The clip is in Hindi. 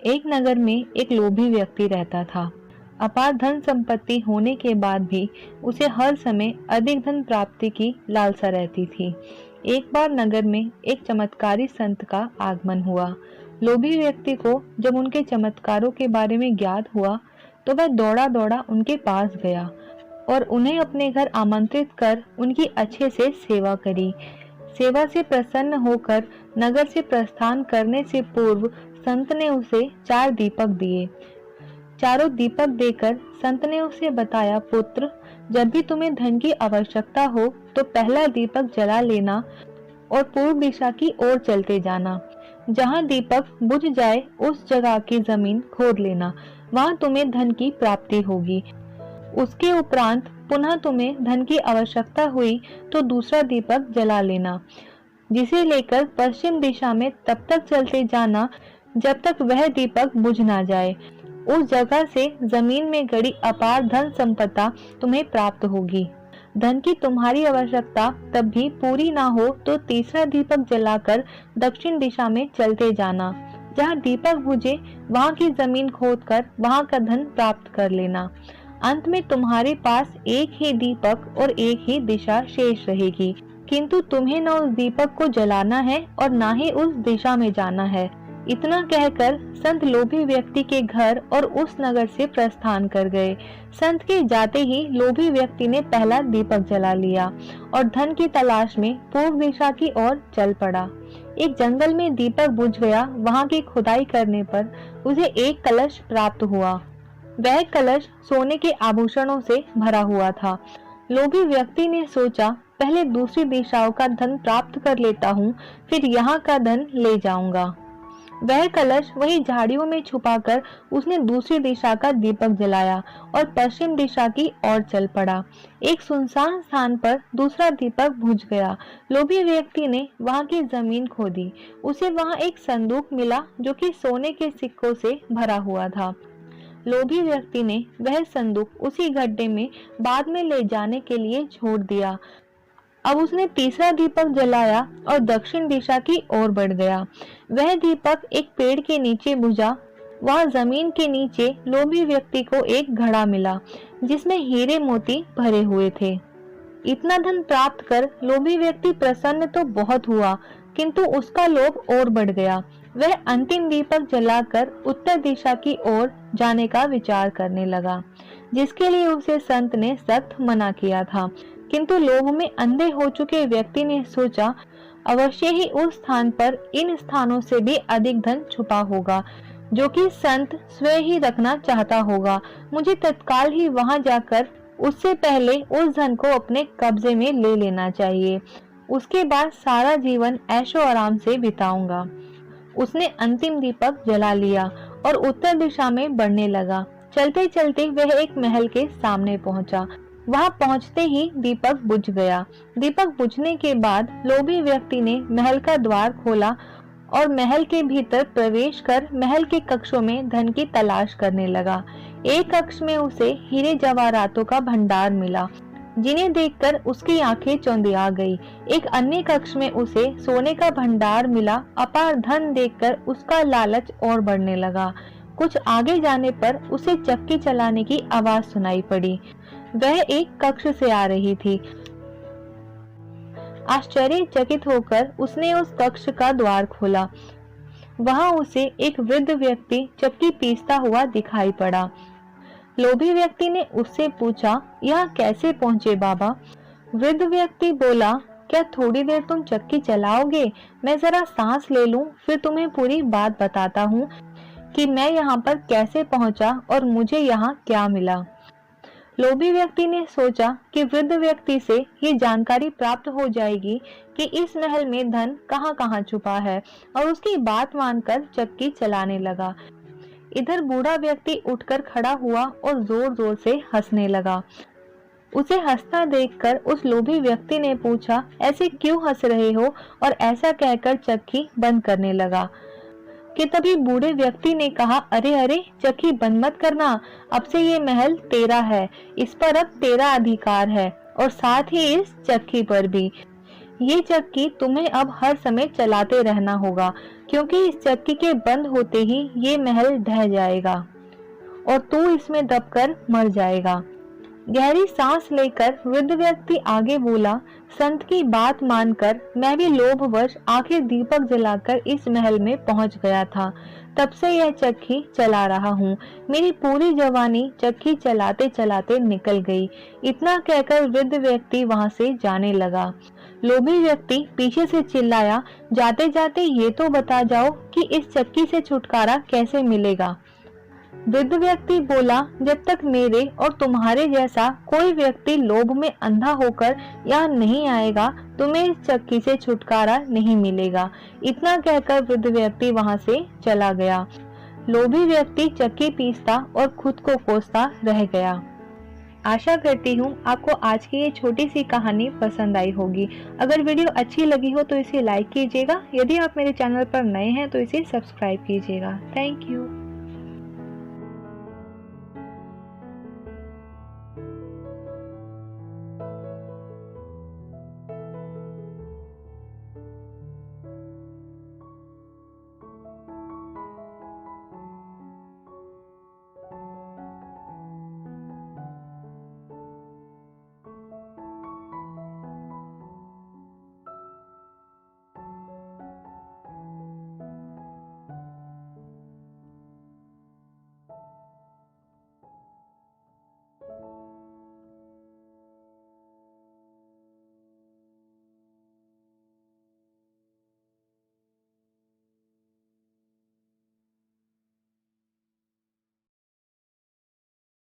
एक नगर में एक लोभी व्यक्ति रहता था। अपार धन संपत्ति होने के बाद भी उसे हर समय अधिक धन प्राप्ति की लालसा रहती थी। एक बार नगर में एक चमत्कारी संत का आगमन हुआ। लोभी व्यक्ति को जब उनके चमत्कारों के बारे में ज्ञात हुआ तो वह दौड़ा दौड़ा उनके पास गया और उन्हें अपने घर आमंत्रित कर उनकी अच्छे से सेवा करी। सेवा से प्रसन्न होकर नगर से प्रस्थान करने से पूर्व संत ने उसे 4 दीपक दिए। चारों दीपक देकर संत ने उसे बताया, पुत्र, जब भी तुम्हें धन की आवश्यकता हो तो पहला दीपक जला लेना और पूर्व दिशा की ओर चलते जाना। जहाँ दीपक बुझ जाए उस जगह की जमीन खोद लेना, वहाँ तुम्हें धन की प्राप्ति होगी। उसके उपरांत पुनः तुम्हें धन की आवश्यकता हुई तो दूसरा दीपक जला लेना, जिसे लेकर पश्चिम दिशा में तब तक चलते जाना जब तक वह दीपक बुझ ना जाए। उस जगह से जमीन में गड़ी अपार धन संपदा तुम्हें प्राप्त होगी। धन की तुम्हारी आवश्यकता तब भी पूरी ना हो तो तीसरा दीपक जलाकर दक्षिण दिशा में चलते जाना। जहाँ दीपक बुझे वहाँ की जमीन खोदकर वहाँ का धन प्राप्त कर लेना। अंत में तुम्हारे पास एक ही दीपक और एक ही दिशा शेष रहेगी, किंतु तुम्हें न उस दीपक को जलाना है और न ही उस दिशा में जाना है। इतना कहकर संत लोभी व्यक्ति के घर और उस नगर से प्रस्थान कर गए। संत के जाते ही लोभी व्यक्ति ने पहला दीपक जला लिया और धन की तलाश में पूर्व दिशा की ओर चल पड़ा। एक जंगल में दीपक बुझ गया। वहां की खुदाई करने पर उसे एक कलश प्राप्त हुआ। वह कलश सोने के आभूषणों से भरा हुआ था। लोभी व्यक्ति ने सोचा, पहले दूसरी दिशाओं का धन प्राप्त कर लेता हूँ, फिर यहाँ का धन ले जाऊंगा। वह कलश वही झाड़ियों में छुपाकर उसने दूसरी दिशा का दीपक जलाया और पश्चिम दिशा की ओर चल पड़ा। एक सुनसान स्थान पर दूसरा दीपक बुझ गया। लोभी व्यक्ति ने वहां की जमीन खोदी। उसे वहां एक संदूक मिला जो कि सोने के सिक्कों से भरा हुआ था। लोभी व्यक्ति ने वह संदूक उसी गड्ढे में बाद में ले जाने के लिए छोड़ दिया। अब उसने तीसरा दीपक जलाया और दक्षिण दिशा की ओर बढ़ गया। वह दीपक एक पेड़ के नीचे बुझा। वहां जमीन के नीचे लोभी व्यक्ति को एक घड़ा मिला जिसमें हीरे मोती भरे हुए थे। इतना धन प्राप्त कर लोभी व्यक्ति प्रसन्न तो बहुत हुआ, किंतु उसका लोभ और बढ़ गया। वह अंतिम दीपक जलाकर उत्तर दिशा की ओर जाने का विचार करने लगा, जिसके लिए उसे संत ने सख्त मना किया था। किंतु लोभ में अंधे हो चुके व्यक्ति ने सोचा, अवश्य ही उस स्थान पर इन स्थानों से भी अधिक धन छुपा होगा जो कि संत स्वयं ही रखना चाहता होगा। मुझे तत्काल ही वहां जाकर उससे पहले उस धन को अपने कब्जे में ले लेना चाहिए। उसके बाद सारा जीवन ऐशो आराम से बिताऊंगा। उसने अंतिम दीपक जला लिया और उत्तर दिशा में बढ़ने लगा। चलते चलते वह एक महल के सामने पहुंचा। वहां पहुंचते ही दीपक बुझ गया। दीपक बुझने के बाद लोभी व्यक्ति ने महल का द्वार खोला और महल के भीतर प्रवेश कर महल के कक्षों में धन की तलाश करने लगा। एक कक्ष में उसे हीरे जवाहरातों का भंडार मिला, जिन्हें देखकर उसकी आंखें चौंधिया गई। एक अन्य कक्ष में उसे सोने का भंडार मिला। अपार धन देखकर उसका लालच और बढ़ने लगा। कुछ आगे जाने पर उसे चक्की चलाने की आवाज सुनाई पड़ी। वह एक कक्ष से आ रही थी। आश्चर्यचकित होकर उसने उस कक्ष का द्वार खोला। वहां उसे एक वृद्ध व्यक्ति चक्की पीसता हुआ दिखाई पड़ा। लोभी व्यक्ति ने उससे पूछा, यहाँ कैसे पहुंचे बाबा? वृद्ध व्यक्ति बोला, क्या थोड़ी देर तुम चक्की चलाओगे? मैं जरा सांस ले लूं, फिर तुम्हें पूरी बात बताता हूँ कि मैं यहाँ पर कैसे पहुंचा और मुझे यहाँ क्या मिला। लोभी व्यक्ति ने सोचा कि वृद्ध व्यक्ति से ये जानकारी प्राप्त हो जाएगी कि इस महल में धन कहाँ कहाँ छुपा है, और उसकी बात मानकर चक्की चलाने लगा। इधर बूढ़ा व्यक्ति उठकर खड़ा हुआ और जोर जोर से हंसने लगा। उसे हंसता देखकर उस लोभी व्यक्ति ने पूछा, ऐसे क्यों हंस रहे हो? और ऐसा कहकर चक्की बंद करने लगा कि तभी बूढ़े व्यक्ति ने कहा, अरे अरे, चक्की बंद मत करना, अब से ये महल तेरा है, इस पर अब तेरा अधिकार है और साथ ही इस चक्की पर भी। ये चक्की तुम्हें अब हर समय चलाते रहना होगा, क्योंकि इस चक्की के बंद होते ही ये महल ढह जाएगा और तू इसमें दबकर मर जाएगा। गहरी सांस लेकर वृद्ध व्यक्ति आगे बोला, संत की बात मानकर मैं भी लोभवश आखिर दीपक जलाकर इस महल में पहुंच गया था। तब से यह चक्की चला रहा हूँ। मेरी पूरी जवानी चक्की चलाते चलाते निकल गई। इतना कहकर वृद्ध व्यक्ति वहां से जाने लगा। लोभी व्यक्ति पीछे से चिल्लाया, जाते जाते ये तो बता जाओ कि इस चक्की से छुटकारा कैसे मिलेगा। वृद्ध व्यक्ति बोला, जब तक मेरे और तुम्हारे जैसा कोई व्यक्ति लोभ में अंधा होकर यहाँ नहीं आएगा, तुम्हें इस चक्की से छुटकारा नहीं मिलेगा। इतना कहकर वृद्ध व्यक्ति वहां से चला गया। लोभी व्यक्ति चक्की पीसता और खुद को कोसता रह गया। आशा करती हूँ आपको आज की ये छोटी सी कहानी पसंद आई होगी। अगर वीडियो अच्छी लगी हो तो इसे लाइक कीजिएगा। यदि आप मेरे चैनल पर नए हैं तो इसे सब्सक्राइब कीजिएगा। Thank you.